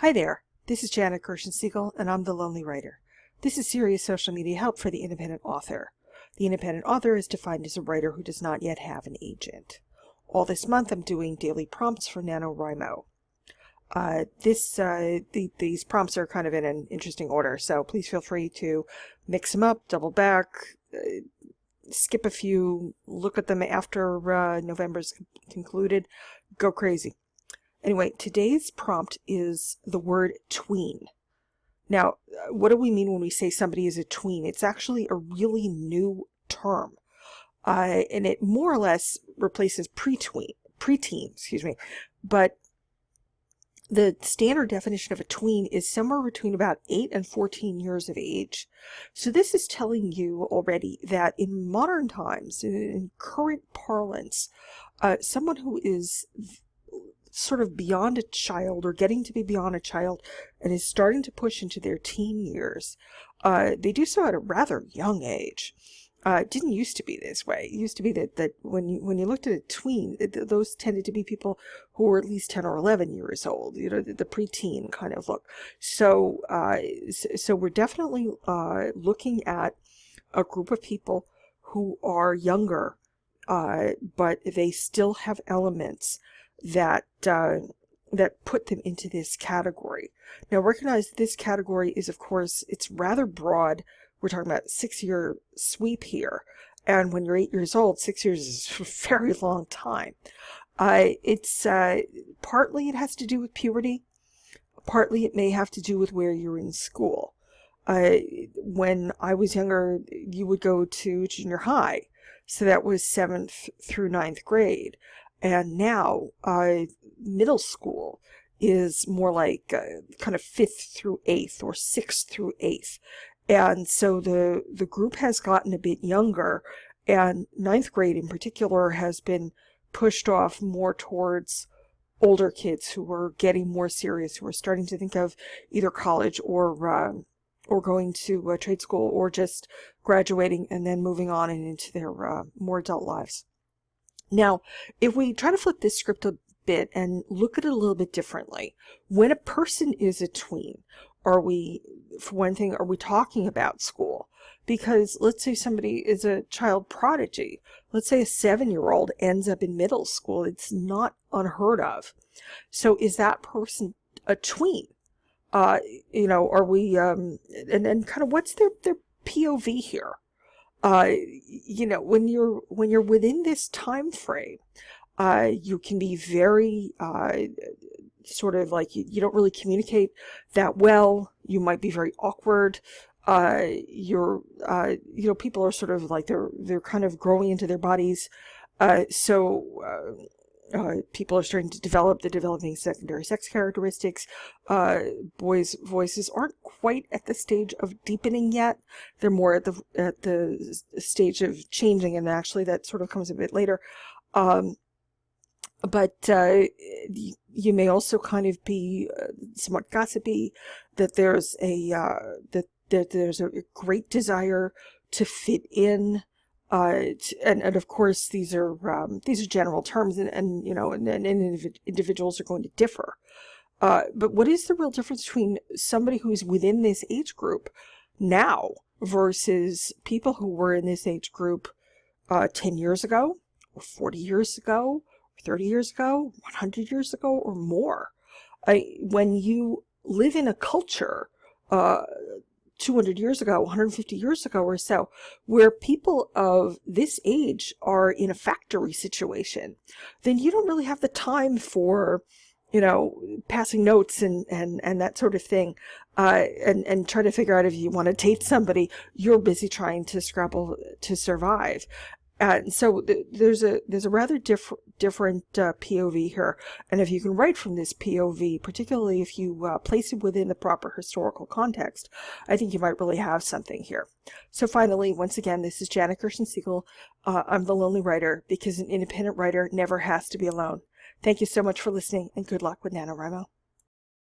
Hi there, this is Janet Gershon-Siegel, and I'm the Lonely Writer. This is serious social media help for the independent author. The independent author is defined as a writer who does not yet have an agent. All this month I'm doing daily prompts for NaNoWriMo. These prompts are kind of in an interesting order, so please feel free to mix them up, double back, skip a few, look at them after November's concluded, go crazy. Anyway, today's prompt is the word tween. Now, what do we mean when we say somebody is a tween? It's actually a really new term, and it more or less replaces preteen, but the standard definition of a tween is somewhere between about 8 and 14 years of age. So this is telling you already that in modern times, in current parlance, someone who is sort of beyond a child or getting to be beyond a child and is starting to push into their teen years, they do so at a rather young age. It didn't used to be this way. It used to be that when you looked at a tween, those tended to be people who were at least 10 or 11 years old, the preteen kind of look. So we're definitely looking at a group of people who are younger, but they still have elements that put them into this category. Now recognize this category is, of course, it's rather broad. We're talking about 6-year sweep here, and when you're 8 years old, 6 years is a very long time. It's partly it has to do with puberty, partly it may have to do with where you're in school. When I was younger, you would go to junior high, so that was 7th through 9th grade. And now, middle school is more like kind of 5th through 8th or 6th through 8th. And so the group has gotten a bit younger, and 9th grade in particular has been pushed off more towards older kids who are getting more serious, who are starting to think of either college or going to a trade school or just graduating and then moving on and into their more adult lives. Now, if we try to flip this script a bit and look at it a little bit differently, when a person is a tween, for one thing, are we talking about school? Because let's say somebody is a child prodigy. Let's say a 7-year-old ends up in middle school. It's not unheard of. So is that person a tween? Are we, and kind of what's their POV here? When you're within this time frame, you can be very sort of like you don't really communicate that well. You might be very awkward. People are sort of like they're kind of growing into their bodies. People are starting to develop. They're developing secondary sex characteristics. Boys' voices aren't quite at the stage of deepening yet. They're more at the stage of changing, and actually that sort of comes a bit later. But you may also kind of be somewhat gossipy. That there's there's a great desire to fit in. And of course these are general terms, and individuals are going to differ. But what is the real difference between somebody who's within this age group now versus people who were in this age group 10 years ago, or 40 years ago, or 30 years ago, 100 years ago, or more? When you live in a culture 200 years ago, 150 years ago or so, where people of this age are in a factory situation, then you don't really have the time for, passing notes and that sort of thing, and try to figure out if you want to date somebody. You're busy trying to scrabble to survive. And so there's a rather different POV here, and if you can write from this POV, particularly if you place it within the proper historical context, I think you might really have something here. So finally, once again, this is Janet Gershon-Siegel. I'm the Lonely Writer, because an independent writer never has to be alone. Thank you so much for listening, and good luck with NaNoWriMo.